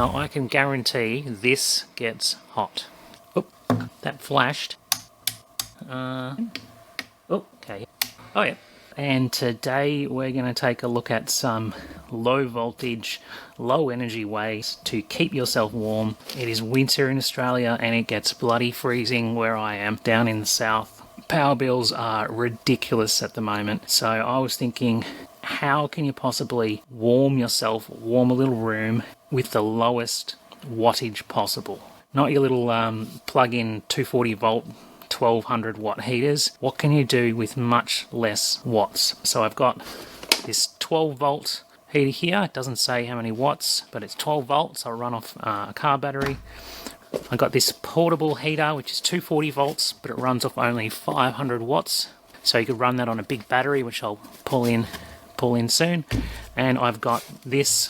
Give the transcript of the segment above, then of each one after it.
Now I can guarantee this gets hot. Oop, that flashed. Okay. Oh yeah. And today we're going to take a look at some low voltage, low energy ways to keep yourself warm. It is winter in Australia and it gets bloody freezing where I am down in the south. Power bills are ridiculous at the moment. So I was thinking, how can you possibly warm yourself, warm a little room with the lowest wattage possible? Not your little plug-in 240 volt 1200 watt heaters. What can you do with much less watts? So I've got this 12 volt heater here. It doesn't say how many watts, but it's 12 volts. I'll run off a car battery. I've got this portable heater, which is 240 volts, but it runs off only 500 watts. So you could run that on a big battery, which I'll pull in soon. And I've got this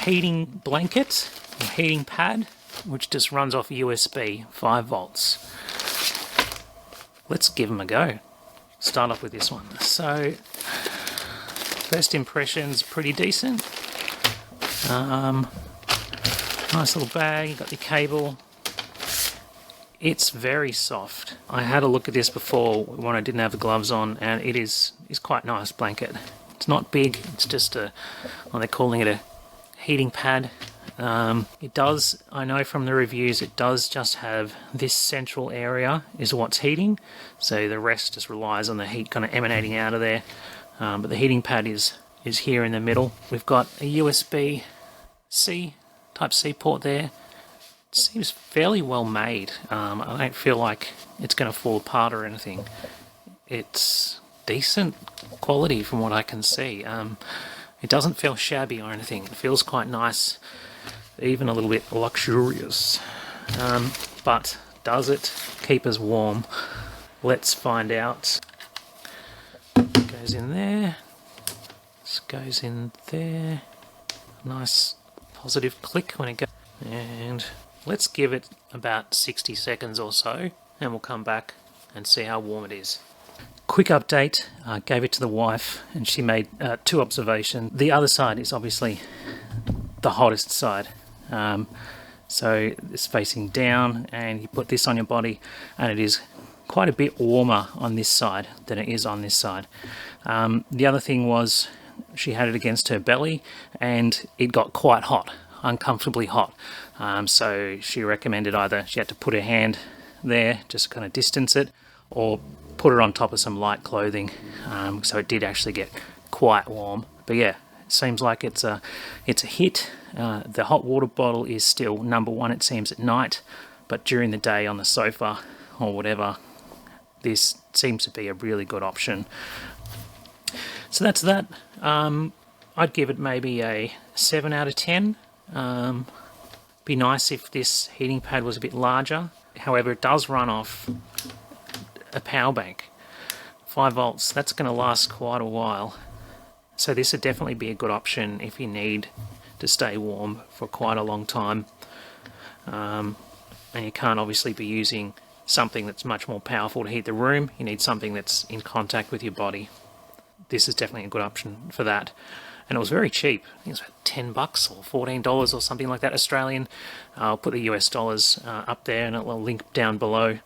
heating blanket, or heating pad, which just runs off USB, 5 volts. Let's give them a go. Start off with this one. So, first impressions, pretty decent. Nice little bag, you got the cable. It's very soft. I had a look at this before when I didn't have the gloves on, and it is quite nice blanket. It's not big, it's just they're calling it a heating pad. It does, I know from the reviews, it does just have this central area is what's heating, so the rest just relies on the heat kind of emanating out of there. But the heating pad is here in the middle. We've got a USB-C, Type-C port there. It seems fairly well made. I don't feel like it's going to fall apart or anything. It's decent quality from what I can see. It doesn't feel shabby or anything. It feels quite nice. Even a little bit luxurious. But does it keep us warm? Let's find out. Goes in there. This goes in there. Nice positive click when it goes. And let's give it about 60 seconds or so, and we'll come back and see how warm it is. Quick update. Gave it to the wife, and she made 2 observations. The other side is obviously the hottest side. So it's facing down, and you put this on your body and it is quite a bit warmer on this side than it is on this side. The other thing was she had it against her belly and it got quite hot, uncomfortably hot. So she recommended either she had to put her hand there, just kind of distance it, or put it on top of some light clothing. So it did actually get quite warm. But yeah, it seems like it's a hit. The hot water bottle is still #1, it seems, at night, but during the day on the sofa or whatever, this seems to be a really good option. So that's that. I'd give it maybe a 7 out of 10. Be nice if this heating pad was a bit larger. However, it does run off a power bank, 5 volts. That's going to last quite a while. So this would definitely be a good option if you need to stay warm for quite a long time. And you can't obviously be using something that's much more powerful to heat the room. You need something that's in contact with your body. This is definitely a good option for that. And it was very cheap. I think it was about $10 or $14 or something like that Australian. I'll put the US dollars up there and it'll link down below.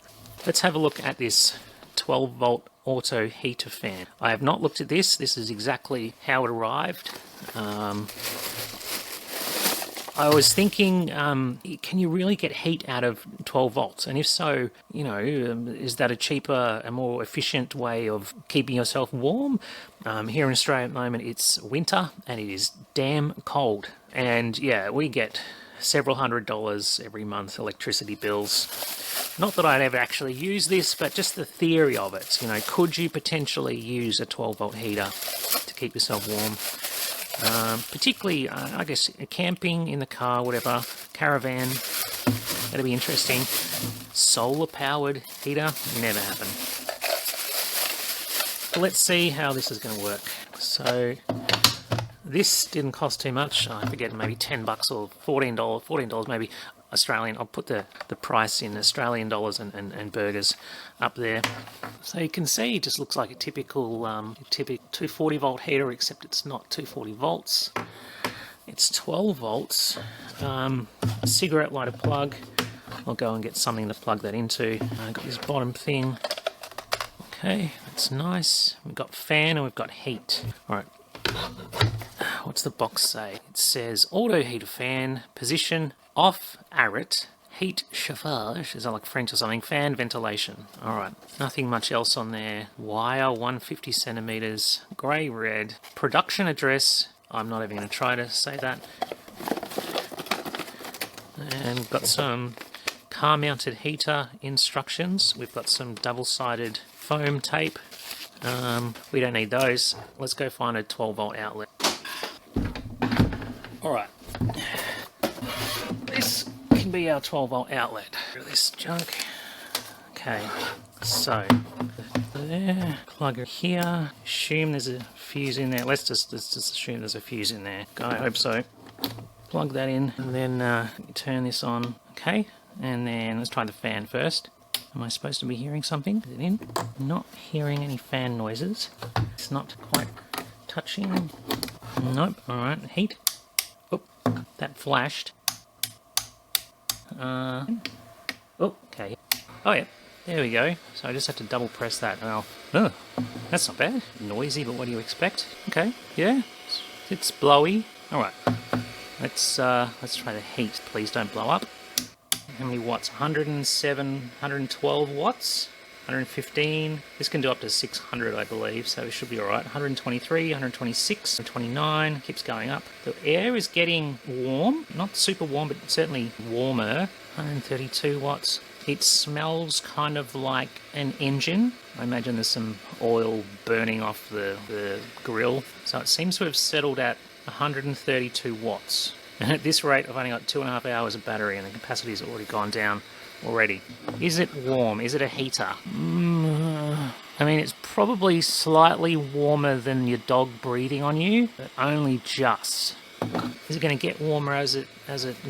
Let's have a look at this 12 volt auto heater fan. I have not looked at this. This is exactly how it arrived. I was thinking, can you really get heat out of 12 volts? And if so, you know, is that a cheaper, a more efficient way of keeping yourself warm? Here in Australia at the moment, it's winter and it is damn cold. And yeah, we get several $100s every month electricity bills. Not that I'd ever actually use this, but just the theory of it. You know, could you potentially use a 12 volt heater to keep yourself warm? Particularly, I guess, camping, in the car, whatever, caravan, that'd be interesting. Solar-powered heater, never happen. But let's see how this is going to work. So, this didn't cost too much. I forget, maybe $10 or $14 maybe Australian. I'll put the price in Australian dollars and burgers up there. So you can see it just looks like a typical 240 volt heater, except it's not 240 volts. It's 12 volts. A cigarette lighter plug. I'll go and get something to plug that into. I've got this bottom thing. Okay, that's nice. We've got fan and we've got heat. Alright. What's the box say? It says auto heater fan, position off arret, heat chauffage, is that like French or something? Fan ventilation. Alright, nothing much else on there. Wire 150 centimeters, grey red. Production address, I'm not even going to try to say that. And we've got some car mounted heater instructions. We've got some double-sided foam tape. We don't need those. Let's go find a 12 volt outlet. Alright. This can be our 12 volt outlet. This junk. Okay, so there, plug it here. Assume there's a fuse in there. Let's just assume there's a fuse in there. I hope so. Plug that in, and then turn this on. Okay, and then let's try the fan first. Am I supposed to be hearing something? Is it in? Not hearing any fan noises. It's not quite touching. Nope. Alright, heat. Oh, that flashed. Oh, okay. Oh yeah, there we go. So I just have to double press that. Well, oh, that's not bad. Noisy, but what do you expect? Okay, yeah, it's blowy. Alright, let's try the heat. Please don't blow up. How many watts? 107, 112 watts, 115. This can do up to 600, I believe, so it should be alright. 123, 126, 129, keeps going up. The air is getting warm, not super warm, but certainly warmer. 132 watts. It smells kind of like an engine. I imagine there's some oil burning off the grill. So it seems to have settled at 132 watts. And at this rate, I've only got 2.5 hours of battery and the capacity's already gone down already. Is it warm? Is it a heater? I mean, it's probably slightly warmer than your dog breathing on you, but only just. Is it going to get warmer as it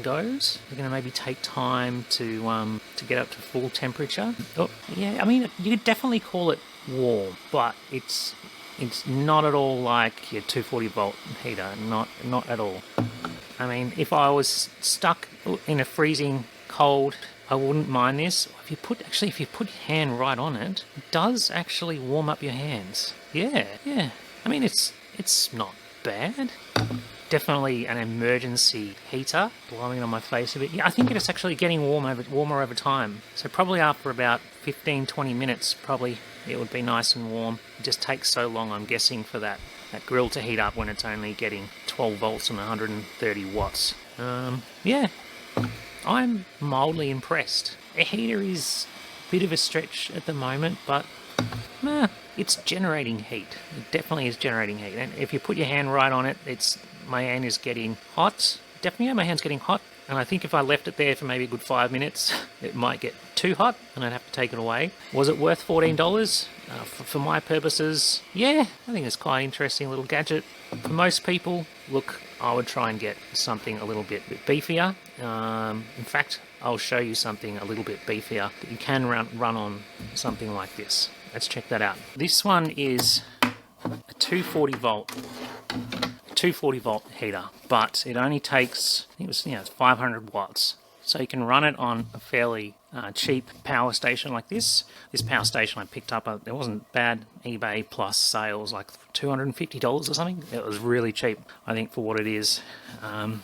goes? Is it going to maybe take time to get up to full temperature? Oh, yeah, I mean, you could definitely call it warm, but it's not at all like your 240 volt heater. Not at all. I mean, if I was stuck in a freezing cold, I wouldn't mind this. If you put your hand right on it, it does actually warm up your hands. Yeah. I mean, it's not bad. Definitely an emergency heater. Blowing on my face a bit. Yeah, I think it's actually getting warmer over time. So probably after about 15-20 minutes, probably it would be nice and warm. It just takes so long, I'm guessing, for that grill to heat up when it's only getting 12 volts and 130 watts. Yeah, I'm mildly impressed. A heater is a bit of a stretch at the moment, but it's generating heat. It definitely is generating heat. And if you put your hand right on it, my hand is getting hot. Definitely, my hand's getting hot. And I think if I left it there for maybe a good 5 minutes, it might get too hot and I'd have to take it away. Was it worth $14? For my purposes, yeah, I think it's quite an interesting little gadget. For most people, look, I would try and get something a little bit beefier. In fact, I'll show you something a little bit beefier that you can run on something like this. Let's check that out. This one is a 240 volt heater, but it only takes, I think it's 500 watts. So you can run it on a fairly cheap power station like this. This power station I picked up, it wasn't bad. eBay plus sales, like $250 or something. It was really cheap, I think, for what it is.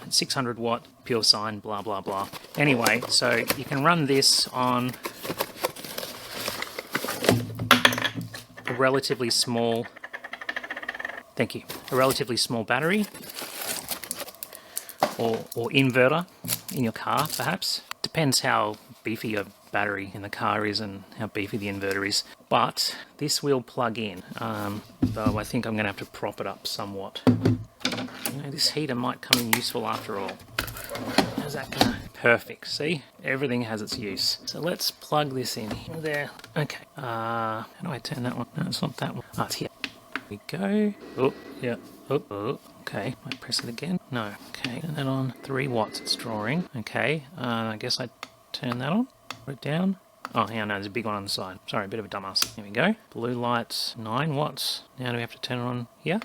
600 watt, pure sine, blah, blah, blah. Anyway, so you can run this on a relatively small, a relatively small battery or inverter in your car, perhaps. Depends how beefy your battery in the car is and how beefy the inverter is. But this will plug in, though I think I'm going to have to prop it up somewhat. This heater might come in useful after all. How's that going? Perfect. See? Everything has its use. So let's plug this in there. Okay. How do I turn that one? No, it's not that one. Ah, it's here. Here we go. Oh, yeah. Oh, okay. Might press it again. No. Okay. Turn that on. 3 watts it's drawing. Okay. I guess I turn that on. Put it down. Oh, yeah, no, there's a big one on the side. Sorry, a bit of a dumbass. Here we go. Blue lights, 9 watts. Now do we have to turn it on here?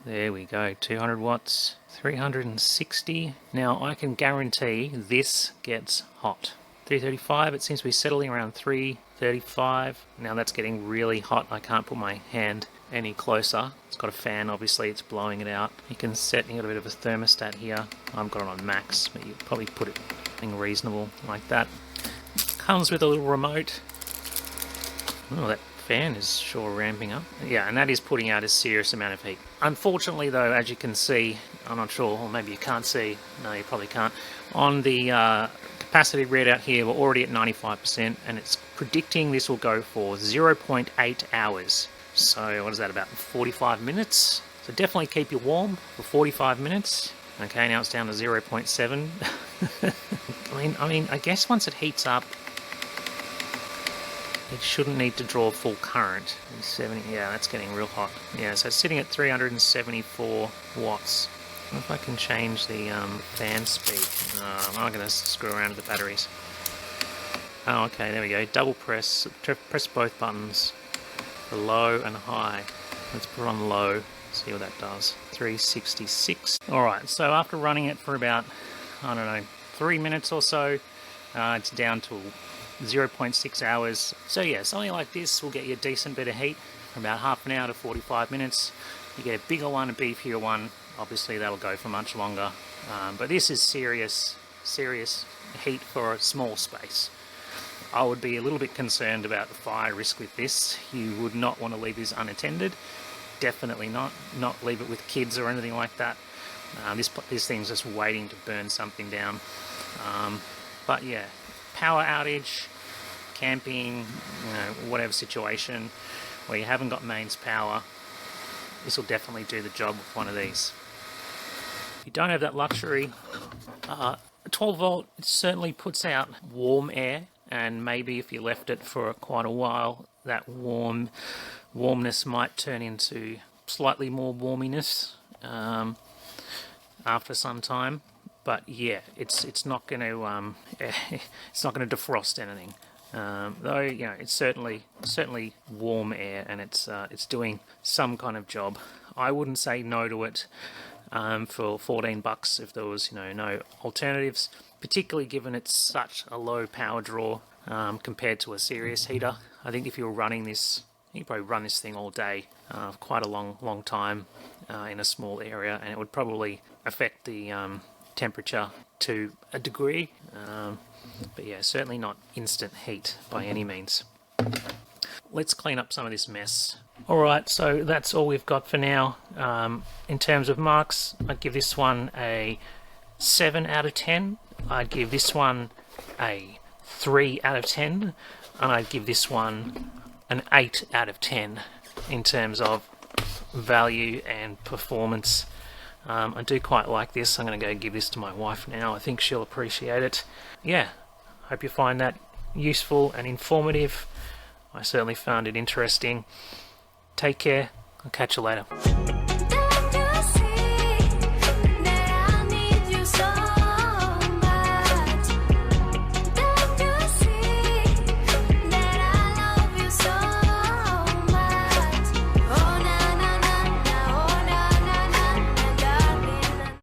There we go, 200 watts, 360. Now I can guarantee this gets hot. 335, it seems to be settling around 335. Now that's getting really hot. I can't put my hand any closer. It's got a fan, obviously, it's blowing it out. You can set, you got a bit of a thermostat here. I've got it on max, but you probably put it something reasonable like that. Comes with a little remote. Oh, that fan is sure ramping up. Yeah, and that is putting out a serious amount of heat. Unfortunately though, as you can see, I'm not sure, or maybe you can't see, no you probably can't, on the capacity readout here we're already at 95% and it's predicting this will go for 0.8 hours. So what is that, about 45 minutes? So definitely keep you warm for 45 minutes. Okay, now it's down to 0.7. I mean, I guess once it heats up, it shouldn't need to draw full current. 70, yeah, that's getting real hot. Yeah, so it's sitting at 374 watts. I wonder if I can change the fan speed. I'm not going to screw around with the batteries. Oh, okay, there we go. Double press. Press both buttons for low and high. Let's put it on low. See what that does. 366. Alright, so after running it for about, I don't know, 3 minutes or so, it's down to 0.6 hours. So yeah, something like this will get you a decent bit of heat from about half an hour to 45 minutes. You get a bigger one, a beefier one, obviously that'll go for much longer. But this is serious heat for a small space. I would be a little bit concerned about the fire risk with this. You would not want to leave this unattended. Definitely not leave it with kids or anything like that. This thing's just waiting to burn something down. But yeah, power outage, camping, whatever situation where you haven't got mains power, this will definitely do the job with one of these. If you don't have that luxury, 12 volt certainly puts out warm air, and maybe if you left it for quite a while, that warmness might turn into slightly more warminess after some time. But yeah, it's not going to it's not going to defrost anything. Though you know, it's certainly warm air, and it's doing some kind of job. I wouldn't say no to it for $14 if there was no alternatives, particularly given it's such a low power draw compared to a serious heater. I think if you were running this, you could probably run this thing all day, quite a long time in a small area, and it would probably affect the temperature to a degree, but yeah, certainly not instant heat by any means. Let's clean up some of this mess. Alright, so that's all we've got for now. In terms of marks, I'd give this one a 7 out of 10. I'd give this one a 3 out of 10, and I'd give this one an 8 out of 10 in terms of value and performance. I do quite like this. I'm going to go give this to my wife now. I think she'll appreciate it. Yeah, hope you find that useful and informative. I certainly found it interesting. Take care. I'll catch you later.